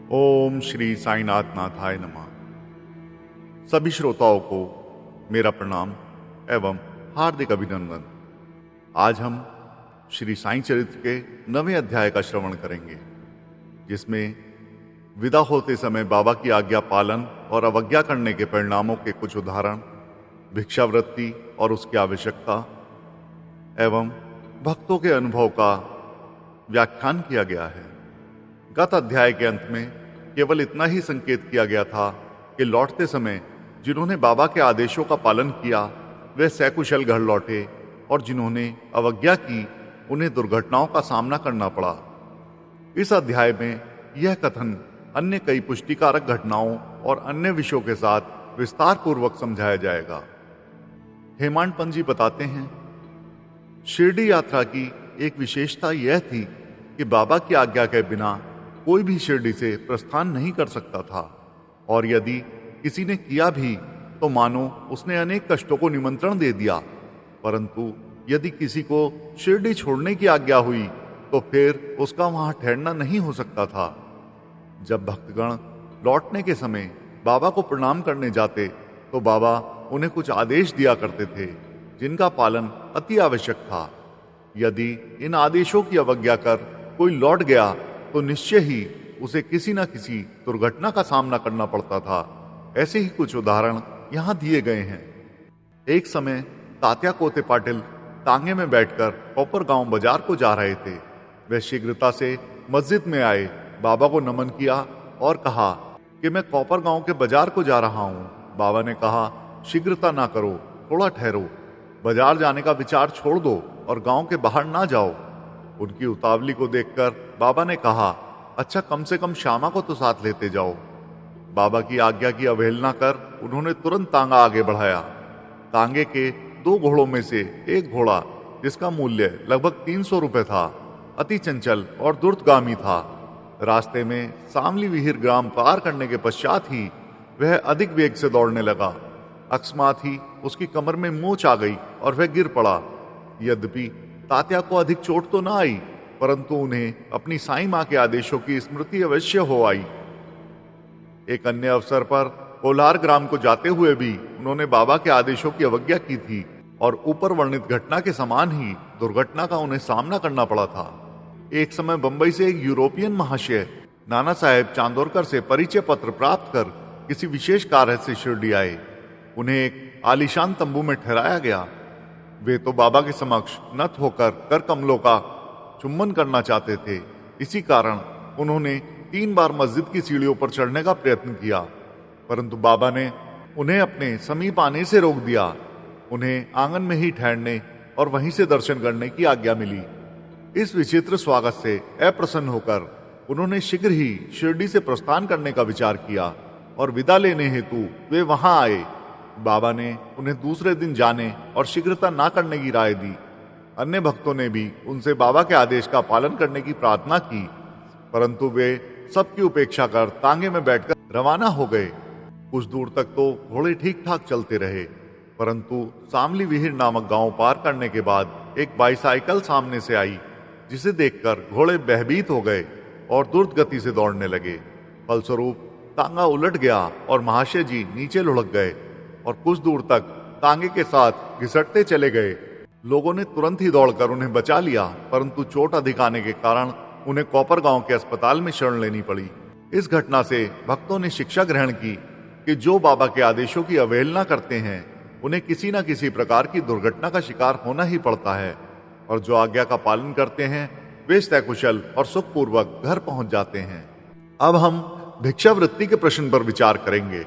ओम श्री साईनाथ नाथाय नमः। सभी श्रोताओं को मेरा प्रणाम एवं हार्दिक अभिनंदन। आज हम श्री साईं चरित्र के 9वें अध्याय का श्रवण करेंगे, जिसमें विदा होते समय बाबा की आज्ञा पालन और अवज्ञा करने के परिणामों के कुछ उदाहरण, भिक्षावृत्ति और उसकी आवश्यकता एवं भक्तों के अनुभव का व्याख्यान किया गया है। गत अध्याय के अंत में केवल इतना ही संकेत किया गया था कि लौटते समय जिन्होंने बाबा के आदेशों का पालन किया वे सकुशल घर लौटे और जिन्होंने अवज्ञा की उन्हें दुर्घटनाओं का सामना करना पड़ा। इस अध्याय में यह कथन अन्य कई पुष्टिकारक घटनाओं और अन्य विषयों के साथ विस्तार पूर्वक समझाया जाएगा। हेमांड पंत जी बताते हैं, शिरडी यात्रा की एक विशेषता यह थी कि बाबा की आज्ञा के बिना कोई भी शिरडी से प्रस्थान नहीं कर सकता था, और यदि किसी ने किया भी तो मानो उसने अनेक कष्टों को निमंत्रण दे दिया। परंतु यदि किसी को शिरडी छोड़ने की आज्ञा हुई तो फिर उसका वहां ठहरना नहीं हो सकता था। जब भक्तगण लौटने के समय बाबा को प्रणाम करने जाते तो बाबा उन्हें कुछ आदेश दिया करते थे, जिनका पालन अति आवश्यक था। यदि इन आदेशों की अवज्ञा कर कोई लौट गया तो निश्चय ही उसे किसी न किसी दुर्घटना का सामना करना पड़ता था। ऐसे ही कुछ उदाहरण यहाँ दिए गए हैं। एक समय तात्या कोते पाटिल तांगे में बैठकर कोपर गांव बाजार को जा रहे थे। वे शीघ्रता से मस्जिद में आए, बाबा को नमन किया और कहा कि मैं कोपर गांव के बाजार को जा रहा हूँ। बाबा ने कहा, शीघ्रता ना करो, थोड़ा ठहरो, बाजार जाने का विचार छोड़ दो और गांव के बाहर ना जाओ। उनकी उतावली को देखकर बाबा ने कहा, अच्छा कम से कम श्यामा को तो साथ लेते जाओ। बाबा की आज्ञा की अवहेलना कर उन्होंने तुरंत तांगा आगे बढ़ाया। तांगे के 2 घोड़ों में से एक घोड़ा, जिसका मूल्य लगभग 300 रुपए था, अति चंचल और द्रुतगामी था। रास्ते में सामली विहिर ग्राम पार करने के पश्चात ही वह अधिक वेग से दौड़ने लगा। अकस्मात ही उसकी कमर में मोच आ गई और वह गिर पड़ा। यद्यपि तात्या को अधिक चोट तो ना आई, परंतु उन्हें अपनी साईं मां के आदेशों की स्मृति अवश्य हो आई। एक अन्य अवसर पर कोलार ग्राम को जाते हुए भी उन्होंने बाबा के आदेशों की अवज्ञा की थी और ऊपर वर्णित घटना के समान ही दुर्घटना का उन्हें सामना करना पड़ा था। एक समय बंबई से एक यूरोपियन महाशय नाना साहेब चांदोरकर से परिचय पत्र प्राप्त कर किसी विशेष कार्य से शिरडी आए। उन्हें एक आलीशान तंबू में ठहराया गया। वे तो बाबा के समक्ष नत होकर कर कमलों का चुम्बन करना चाहते थे। इसी कारण उन्होंने 3 बार मस्जिद की सीढ़ियों पर चढ़ने का प्रयत्न किया, परंतु बाबा ने उन्हें अपने समीप आने से रोक दिया। उन्हें आंगन में ही ठहरने और वहीं से दर्शन करने की आज्ञा मिली। इस विचित्र स्वागत से अप्रसन्न होकर उन्होंने शीघ्र ही शिरडी से प्रस्थान करने का विचार किया और विदा लेने हेतु वे वहां आए। बाबा ने उन्हें दूसरे दिन जाने और शीघ्रता ना करने की राय दी। अन्य भक्तों ने भी उनसे बाबा के आदेश का पालन करने की प्रार्थना की, परंतु वे सबकी उपेक्षा कर तांगे में बैठकर रवाना हो गए। कुछ दूर तक तो घोड़े ठीक ठाक चलते रहे, परंतु सामली विहिर नामक गांव पार करने के बाद एक बाईसाइकिल सामने से आई, जिसे देखकर घोड़े भयभीत हो गए और द्रुत गति से दौड़ने लगे। फलस्वरूप तांगा उलट गया और महाशय जी नीचे लुढ़क गए और कुछ दूर तक तांगे के साथ घिसटते चले गए। लोगों ने तुरंत ही दौड़कर उन्हें बचा लिया, परंतु चोट अधिक आने के कारण उन्हें कोपर गांव के अस्पताल में शरण लेनी पड़ी। इस घटना से भक्तों ने शिक्षा ग्रहण की कि जो बाबा के आदेशों की अवहेलना करते हैं उन्हें किसी न किसी प्रकार की दुर्घटना का शिकार होना ही पड़ता है, और जो आज्ञा का पालन करते हैं वे सकुशल और सुखपूर्वक घर पहुंच जाते हैं। अब हम भिक्षावृत्ति के प्रश्न पर विचार करेंगे।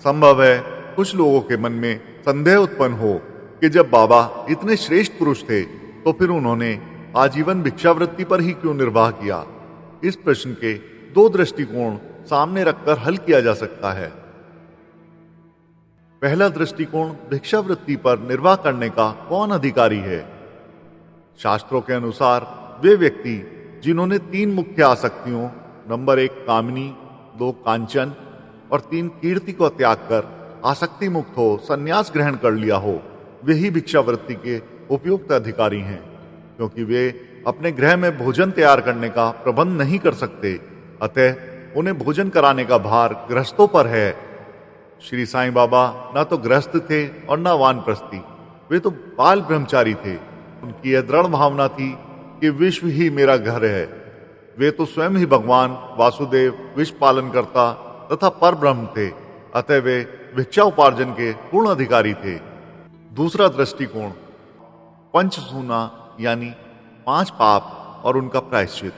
संभव है कुछ लोगों के मन में संदेह उत्पन्न हो कि जब बाबा इतने श्रेष्ठ पुरुष थे तो फिर उन्होंने आजीवन भिक्षावृत्ति पर ही क्यों निर्वाह किया। इस प्रश्न के 2 दृष्टिकोण सामने रखकर हल किया जा सकता है। पहला दृष्टिकोण, भिक्षावृत्ति पर निर्वाह करने का कौन अधिकारी है। शास्त्रों के अनुसार वे व्यक्ति जिन्होंने 3 मुख्य आसक्तियों, नंबर 1 कामिनी, 2 कांचन और 3 कीर्ति को त्याग कर आसक्ति मुक्त हो संन्यास ग्रहण कर लिया हो, वे ही भिक्षावृत्ति के उपयुक्त अधिकारी हैं, क्योंकि वे अपने गृह में भोजन तैयार करने का प्रबंध नहीं कर सकते। अतः उन्हें भोजन कराने का भार गृहस्थों पर है। श्री साईं बाबा ना तो गृहस्थ थे और ना वानप्रस्थी, वे तो बाल ब्रह्मचारी थे। उनकी यह दृढ़ भावना थी कि विश्व ही मेरा घर है। वे तो स्वयं ही भगवान वासुदेव, विश्व पालन करता तथा पर ब्रह्म थे, अतः वे भिक्षा उपार्जन के पूर्ण अधिकारी थे। दूसरा दृष्टिकोण, पंचसूना यानी 5 पाप और उनका प्रायश्चित।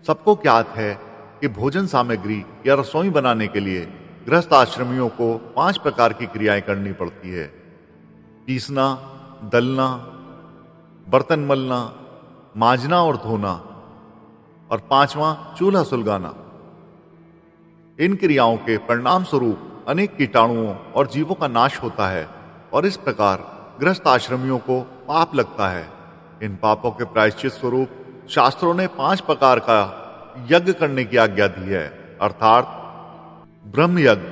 सबको ज्ञात है कि भोजन सामग्री या रसोई बनाने के लिए गृहस्थ आश्रमियों को 5 प्रकार की क्रियाएं करनी पड़ती है। पीसना, दलना, बर्तन मलना, मांजना और धोना, और 5वां चूल्हा सुलगाना। इन क्रियाओं के परिणाम स्वरूप अनेक कीटाणुओं और जीवों का नाश होता है और इस प्रकार गृहस्थ आश्रमियों को पाप लगता है। इन पापों के प्रायश्चित स्वरूप शास्त्रों ने 5 प्रकार का यज्ञ करने की आज्ञा दी है, अर्थात ब्रह्म यज्ञ,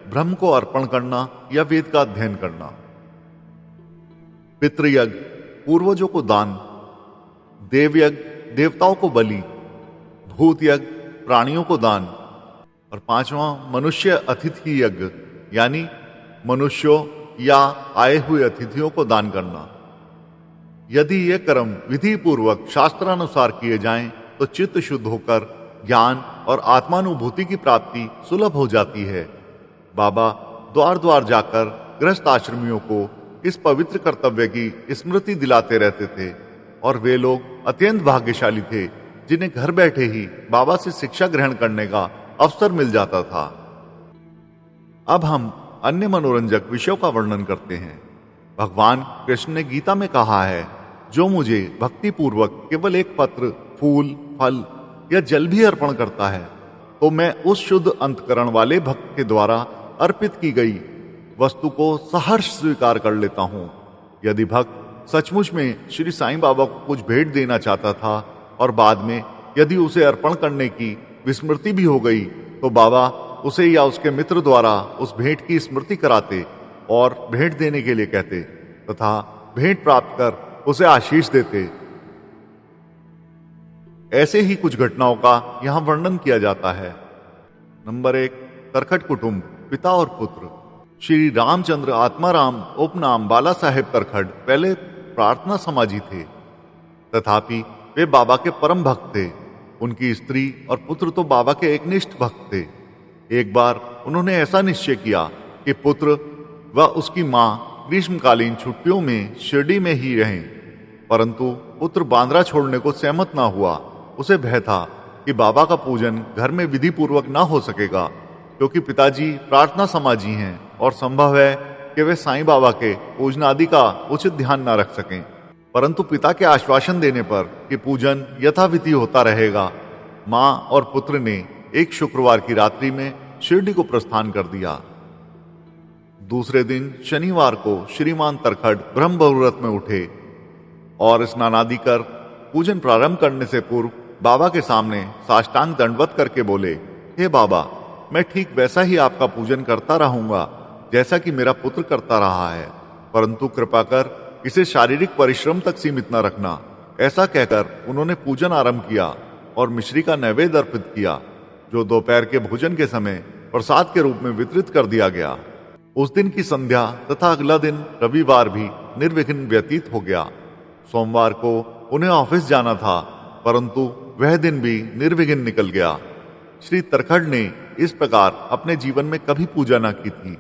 ब्रह्म को अर्पण करना या वेद का अध्ययन करना। पितृयज्ञ, पूर्वजों को दान। देवयज्ञ, देवताओं को बलि। भूत यज्ञ, प्राणियों को दान। और 5वां मनुष्य अतिथि यज्ञ, यानी मनुष्यों या आए हुए अतिथियों को दान करना। यदि ये कर्म विधि पूर्वक शास्त्रानुसार किए जाएं, तो चित्त शुद्ध होकर ज्ञान और आत्मानुभूति की प्राप्ति सुलभ हो जाती है। बाबा द्वार द्वार जाकर गृहस्थ आश्रमियों को इस पवित्र कर्तव्य की स्मृति दिलाते रहते थे और वे लोग अत्यंत भाग्यशाली थे जिन्हें घर बैठे ही बाबा से शिक्षा ग्रहण करने का अवसर मिल जाता था। अब हम अन्य मनोरंजक विषयों का वर्णन करते हैं। भगवान कृष्ण ने गीता में कहा है, जो मुझे भक्ति पूर्वक केवल एक पत्र, फूल, फल या जल भी अर्पण करता है, तो मैं उस शुद्ध अंतकरण वाले भक्त के द्वारा अर्पित की गई वस्तु को सहर्ष स्वीकार कर लेता हूं। यदि भक्त सचमुच में श्री साईं बाबा को कुछ भेंट देना चाहता था और बाद में यदि उसे अर्पण करने की विस्मृति भी हो गई, तो बाबा उसे या उसके मित्र द्वारा उस भेंट की स्मृति कराते और भेंट देने के लिए कहते तथा भेंट प्राप्त कर उसे आशीष देते। ऐसे ही कुछ घटनाओं का यहां वर्णन किया जाता है। नंबर 1, तरखट कुटुंब, पिता और पुत्र। श्री रामचंद्र आत्माराम उपनाम बाला साहेब तरखट पहले प्रार्थना समाजी थे, तथापि वे बाबा के परम भक्त थे। उनकी स्त्री और पुत्र तो बाबा के एकनिष्ठ भक्त थे। एक बार उन्होंने ऐसा निश्चय किया कि पुत्र व उसकी मां ग्रीष्मकालीन छुट्टियों में शिरडी में ही रहें, परंतु पुत्र बांद्रा छोड़ने को सहमत ना हुआ। उसे भय था कि बाबा का पूजन घर में विधि पूर्वक ना हो सकेगा, क्योंकि पिताजी प्रार्थना समाजी हैं और संभव है कि वे साईं बाबा के पूजन आदि का उचित ध्यान न रख सकें। परंतु पिता के आश्वासन देने पर कि पूजन यथाविधि होता रहेगा, मां और पुत्र ने एक शुक्रवार की रात्रि में शिरडी को प्रस्थान कर दिया। दूसरे दिन शनिवार को श्रीमान तरखट ब्रह्म मुहूर्त में उठे और स्नानादि कर पूजन प्रारंभ करने से पूर्व बाबा के सामने साष्टांग दंडवत करके बोले, हे बाबा, मैं ठीक वैसा ही आपका पूजन करता रहूंगा जैसा कि मेरा पुत्र करता रहा है, परंतु कृपा कर इसे शारीरिक परिश्रम तक सीमित न रखना। ऐसा कहकर उन्होंने पूजन आरंभ किया और मिश्री का नैवेद्य अर्पित किया, जो दोपहर के भोजन के समय प्रसाद के रूप में वितरित कर दिया गया। उस दिन की संध्या तथा अगला दिन रविवार भी निर्विघ्न व्यतीत हो गया। सोमवार को उन्हें ऑफिस जाना था, परंतु वह दिन भी निर्विघ्न निकल गया। श्री तरखट ने इस प्रकार अपने जीवन में कभी पूजा न की थी।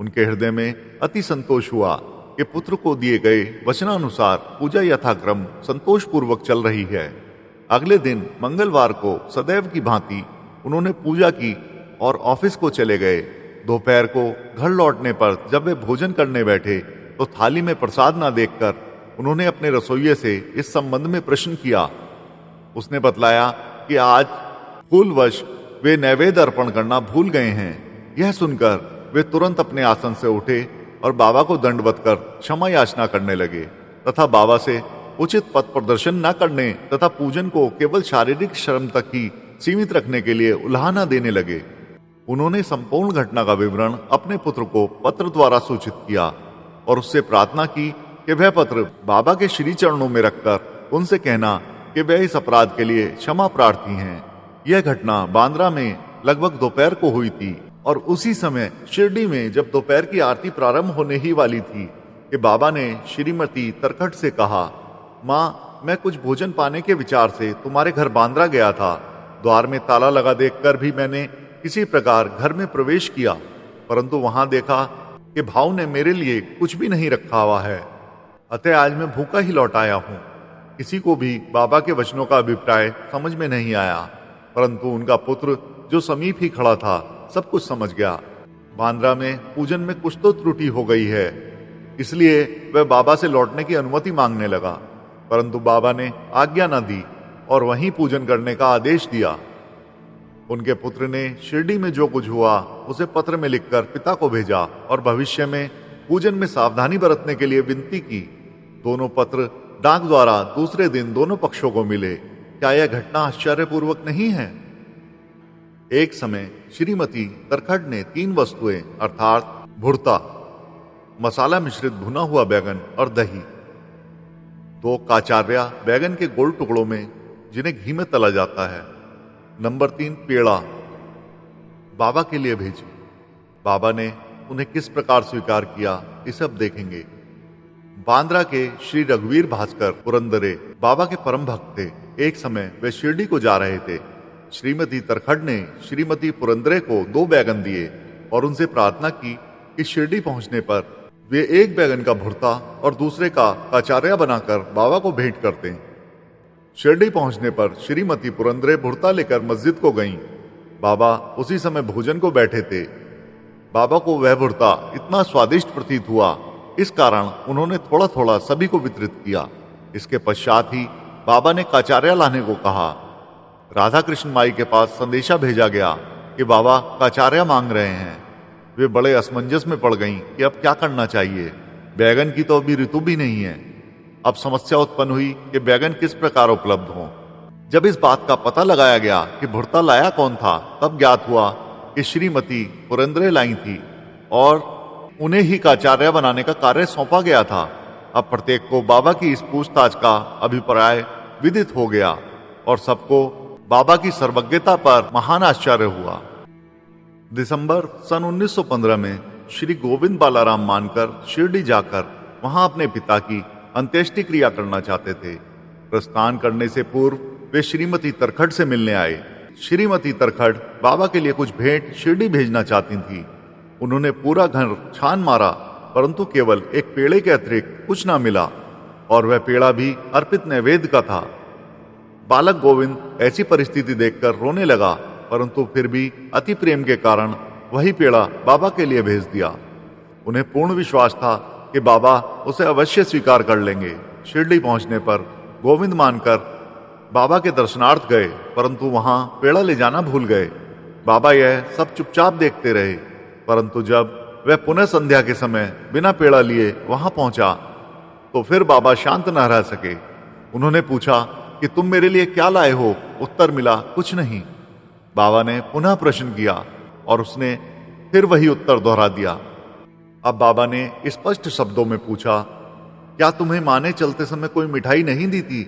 उनके हृदय में अति संतोष हुआ कि पुत्र को दिए गए वचनानुसार पूजा यथाक्रम संतोष पूर्वक चल रही है। अगले दिन मंगलवार को सदैव की भांति उन्होंने पूजा की और ऑफिस को चले गए। दोपहर को घर लौटने पर जब वे भोजन करने बैठे तो थाली में प्रसाद न देखकर उन्होंने अपने रसोइये से इस संबंध में प्रश्न किया। उसने बतलाया कि आज भूलवश वे नैवेद्य अर्पण करना भूल गए हैं। यह सुनकर वे तुरंत अपने आसन से उठे और बाबा को दंडवत कर क्षमा याचना करने लगे तथा बाबा से उचित पथ प्रदर्शन न करने तथा पूजन को केवल शारीरिक श्रम तक ही सीमित रखने के लिए उल्हाना देने लगे। उन्होंने संपूर्ण घटना का विवरण अपने पुत्र को पत्र द्वारा सूचित किया और उससे प्रार्थना की कि वह पत्र बाबा के श्री चरणों में रखकर उनसे कहना कि वह इस अपराध के लिए क्षमा प्रार्थी हैं। यह घटना बांद्रा में लगभग दोपहर को हुई थी और उसी समय शिरडी में जब दोपहर की आरती प्रारंभ होने ही वाली थी कि बाबा ने श्रीमती तरखट से कहा, माँ, मैं कुछ भोजन पाने के विचार से तुम्हारे घर बांद्रा गया था। द्वार में ताला लगा देखकर भी मैंने किसी प्रकार घर में प्रवेश किया, परंतु वहां देखा कि भाव ने मेरे लिए कुछ भी नहीं रखा हुआ है। अतः आज मैं भूखा ही लौट आया हूं। किसी को भी बाबा के वचनों का अभिप्राय समझ में नहीं आया, परंतु उनका पुत्र जो समीप ही खड़ा था सब कुछ समझ गया। बांद्रा में पूजन में कुछ तो त्रुटि हो गई है, इसलिए वह बाबा से लौटने की अनुमति मांगने लगा, परंतु बाबा ने आज्ञा न दी और वहीं पूजन करने का आदेश दिया। उनके पुत्र ने शिरडी में जो कुछ हुआ उसे पत्र में लिखकर पिता को भेजा और भविष्य में पूजन में सावधानी बरतने के लिए विनती की। दोनों पत्र डाक द्वारा दूसरे दिन दोनों पक्षों को मिले। क्या यह घटना आश्चर्यपूर्वक नहीं है? एक समय श्रीमती तरखट ने 3 वस्तुएं अर्थात भुर्ता, मसाला मिश्रित भुना हुआ बैगन और दही, 2 काचार्या बैगन के गोल टुकड़ों में जिन्हें घी में तला जाता है, नंबर 3 पेड़ा बाबा के लिए भेजी। बाबा ने उन्हें किस प्रकार स्वीकार किया इसे अब देखेंगे। बांद्रा के श्री रघुवीर भास्कर पुरंदरे बाबा के परम भक्त थे। एक समय वे शिरडी को जा रहे थे। श्रीमती तरखट ने श्रीमती पुरंदरे को 2 बैगन दिए और उनसे प्रार्थना की कि शिरडी पहुंचने पर वे एक बैगन का भुर्ता और दूसरे का काचार्या बनाकर बाबा को भेंट करते। शिरडी पहुंचने पर श्रीमती पुरंदरे भुर्ता लेकर मस्जिद को गईं। बाबा उसी समय भोजन को बैठे थे। बाबा को वह भुर्ता इतना स्वादिष्ट प्रतीत हुआ, इस कारण उन्होंने थोड़ा थोड़ा सभी को वितरित किया। इसके पश्चात ही बाबा ने काचार्या लाने को कहा। राधा कृष्ण माई के पास संदेशा भेजा गया कि बाबा काचार्या मांग रहे हैं। वे बड़े असमंजस में पड़ गईं कि अब क्या करना चाहिए। बैगन की तो अभी ऋतु भी नहीं है। अब समस्या उत्पन्न हुई कि बैगन किस प्रकार उपलब्ध हों। जब इस बात का पता लगाया गया कि भुर्ता लाया कौन था, तब ज्ञात हुआ कि श्रीमती पुरंदरे लाई थी और उन्हें ही काचार्या बनाने का कार्य सौंपा गया था। अब प्रत्येक को बाबा की इस पूछताछ का अभिप्राय विदित हो गया और सबको बाबा की सर्वज्ञता पर महान आश्चर्य हुआ। दिसंबर सन 1915 में श्री गोविंद बालाराम मानकर शिरडी जाकर वहां अपने पिता की अंत्येष्टि क्रिया करना चाहते थे। प्रस्थान करने से पूर्व वे श्रीमती तरखट से मिलने आए। श्रीमती तरखट बाबा के लिए कुछ भेंट शिरडी भेजना चाहती थी। उन्होंने पूरा घर छान मारा, परंतु केवल एक पेड़े के अतिरिक्त कुछ ना मिला और वह पेड़ा भी अर्पित नैवेद्य का था। बालक गोविंद ऐसी परिस्थिति देखकर रोने लगा, परंतु फिर भी अति प्रेम के कारण वही पेड़ा बाबा के लिए भेज दिया। उन्हें पूर्ण विश्वास था कि बाबा उसे अवश्य स्वीकार कर लेंगे। शिरडी पहुंचने पर गोविंद मानकर बाबा के दर्शनार्थ गए, परंतु वहां पेड़ा ले जाना भूल गए। बाबा यह सब चुपचाप देखते रहे, परंतु जब वह पुनः संध्या के समय बिना पेड़ा लिए वहां पहुंचा तो फिर बाबा शांत न रह सके। उन्होंने पूछा कि तुम मेरे लिए क्या लाए हो? उत्तर मिला, कुछ नहीं। बाबा ने पुनः प्रश्न किया और उसने फिर वही उत्तर दोहरा दिया। अब बाबा ने स्पष्ट शब्दों में पूछा, क्या तुम्हें माँ ने चलते समय कोई मिठाई नहीं दी थी?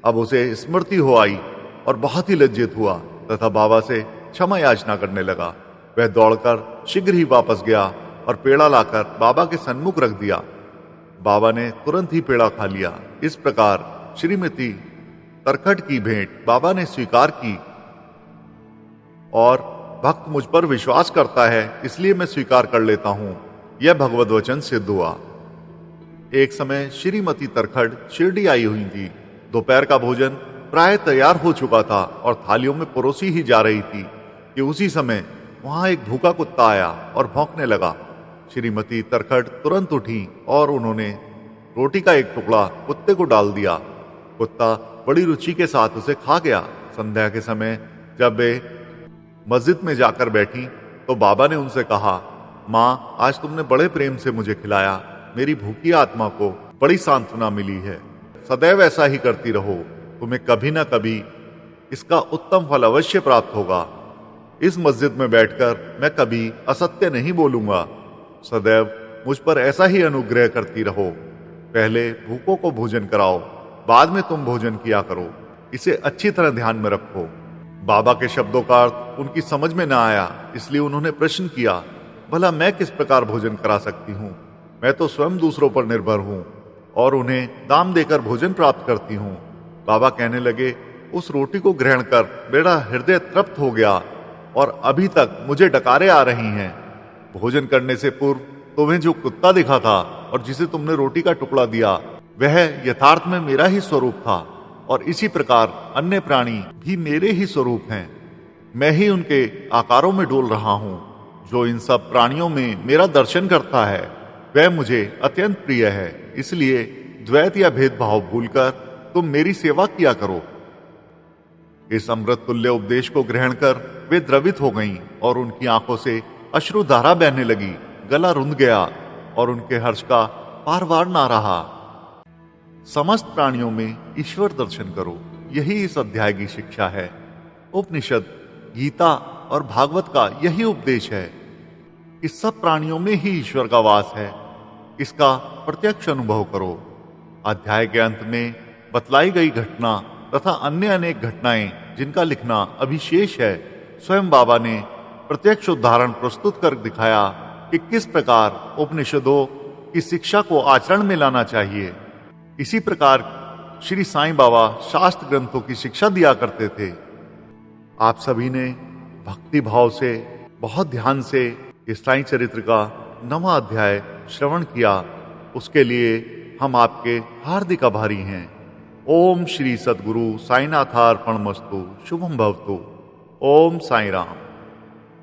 अब उसे स्मृति हो आई और बहुत ही लज्जित हुआ तथा बाबा से क्षमा याचना करने लगा। वह दौड़कर शीघ्र ही वापस गया और पेड़ा लाकर बाबा के सन्मुख रख दिया। बाबा ने तुरंत ही पेड़ा खा लिया। इस प्रकार श्रीमती तरखट की भेंट बाबा ने स्वीकार की और भक्त मुझ पर विश्वास करता है इसलिए मैं स्वीकार कर लेता हूं, यह भगवद वचन सिद्ध हुआ। एक समय श्रीमती तरखट शिरडी आई हुई थी। दोपहर का भोजन प्राय तैयार हो चुका था और थालियों में परोसी ही जा रही थी कि उसी समय वहां एक भूखा कुत्ता आया और भौंकने लगा। श्रीमती तरखट तुरंत उठी और उन्होंने रोटी का एक टुकड़ा कुत्ते को डाल दिया। कुत्ता बड़ी रुचि के साथ उसे खा गया। संध्या के समय जब वे मस्जिद में जाकर बैठी तो बाबा ने उनसे कहा, माँ, आज तुमने बड़े प्रेम से मुझे खिलाया। मेरी भूखी आत्मा को बड़ी सांत्वना मिली है। सदैव ऐसा ही करती रहो, तुम्हें कभी ना कभी इसका उत्तम फल अवश्य प्राप्त होगा। इस मस्जिद में बैठकर मैं कभी असत्य नहीं बोलूंगा। सदैव मुझ पर ऐसा ही अनुग्रह करती रहो। पहले भूखों को भोजन कराओ, बाद में तुम भोजन किया करो। इसे अच्छी तरह ध्यान में रखो। बाबा के शब्दों का अर्थ उनकी समझ में न आया, इसलिए उन्होंने प्रश्न किया, भला मैं किस प्रकार भोजन करा सकती हूँ? मैं तो स्वयं दूसरों पर निर्भर हूँ और उन्हें दाम देकर भोजन प्राप्त करती हूँ। बाबा कहने लगे, उस रोटी को ग्रहण कर मेरा हृदय तृप्त हो गया और अभी तक मुझे डकारे आ रही हैं। भोजन करने से पूर्व तुम्हें जो कुत्ता दिखा था और जिसे तुमने रोटी का टुकड़ा दिया, वह यथार्थ में मेरा ही स्वरूप था और इसी प्रकार अन्य प्राणी भी मेरे ही स्वरूप हैं। मैं ही उनके आकारों में डोल रहा हूँ। जो इन सब प्राणियों में मेरा दर्शन करता है वह मुझे अत्यंत प्रिय है। इसलिए द्वैत या भेदभाव भूलकर तुम मेरी सेवा किया करो। इस अमृत तुल्य उपदेश को ग्रहण कर वे द्रवित हो गईं और उनकी आंखों से अश्रुधारा बहने लगी। गला रुंध गया और उनके हर्ष का पारवार ना रहा। समस्त प्राणियों में ईश्वर दर्शन करो, यही इस अध्याय की शिक्षा है। उपनिषद, गीता और भागवत का यही उपदेश है। इस सब प्राणियों में ही ईश्वर का वास है, इसका प्रत्यक्ष अनुभव करो। अध्याय के अंत में बतलाई गई घटना तथा अन्य अनेक घटनाएं जिनका लिखना अभी शेष है, स्वयं बाबा ने प्रत्यक्ष उदाहरण प्रस्तुत कर दिखाया कि किस प्रकार उपनिषदों की शिक्षा को आचरण में लाना चाहिए। इसी प्रकार श्री साईं बाबा शास्त्र ग्रंथों की शिक्षा दिया करते थे। आप सभी ने भक्ति भाव से, बहुत ध्यान से इस साईं चरित्र का 9वां अध्याय श्रवण किया, उसके लिए हम आपके हार्दिक आभारी हैं। ओम श्री सद्गुरु साईनाथार्पणमस्तु। शुभम भवतु। ओम साई राम।